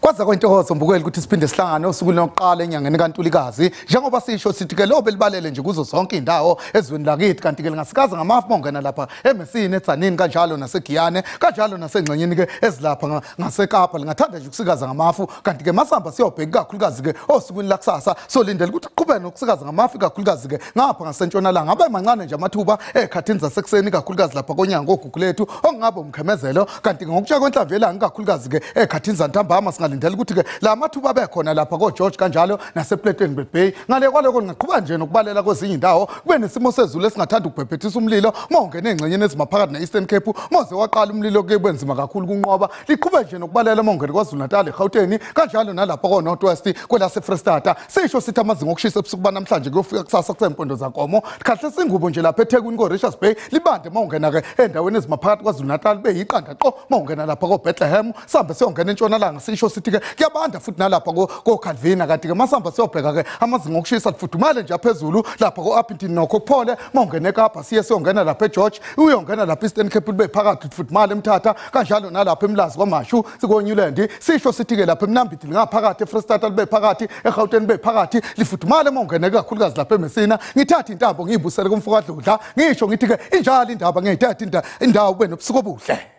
Kwaza kwentohozo mbukeli ukuthi siphinde sihlangane usuku lokuqala enyangeni kaNtulikazi njengoba sisho sithi ke lo belibalele nje kuzo zonke indawo ezweni lakithi kanti ke lingasikaza ngamafu mongena lapha eMesini eTzanini kanjalo naseGiyane kanjalo nasengxenyeni ke ezilapha ngaseKapa lingathanda nje ukusikaza ngamafu kanti ke masamba siyobheka kakhulukazi ke osukwini lakusasa solindela ukuthi kuqhubeke nokusikaza ngamafu kakhulukazi ke ngapha ngasentshonalanga abe mancane nje amathuba ekhathini zasekuseni kakhulukazi lapha konyanga ogugulethu ongaba umkhemezelo kanti ke ngokutsha kwenhlamvu yelanga kakhulukazi ke ekhathini zantambama singalindela ukuthi ke la mathuba bekhona lapha ko George kanjalo nasepleteni Bay ngale kwaloko ngaqhubeka nje nokubalela kwezinye indawo kube nesimo sezulu esingathanda ukubhebhethisa umlilo mongena engxenyeni ezimaphakathi neEastern Cape moze waqala umlilo ke kwenzima kakhulu kunqoba liqhubeka nje nokubalela mongena kwaZulu Natal eGauteng kanjalo nalapha ko North West kwelase Freestata sisho sithi amazinga okushisa ebusuku banamhlanje kuyofika kusasa kusempondo zaNkomo khahle singubo nje lapha eThekwini ko Richards Bay libande mongena ke endaweni ezimaphakathi kwaZulu Natal beyiqanda qo mongena lapha ko Bethlehem sambe siyongena entshonalanga sisho sithi ke kuyabanda futhi nalapha ko Calvina kanti ke masamba siyobheka ke amazinga okushisa lifudumale nje aphezulu lapha ko Appington nokho kuphole mongena eKapa siyongena lapha eGeorge uyongena lapha eEastern Cape libe phakathi lifudumale eMthatha kanjalo nalapha eMlazi kwaMashu siko-Newland sisho sithi ke lapha eMnambithi lingaphakathi eFreestata libe phakathi eGauteng libe phakathi lifudumale mongena kakhulukazi lapha eMessina ngithatha intambo ngiyibusele kumfokadludla ngisho ngithi ke injalo indaba ngiyithatha indawo kube nobusuku obuhle.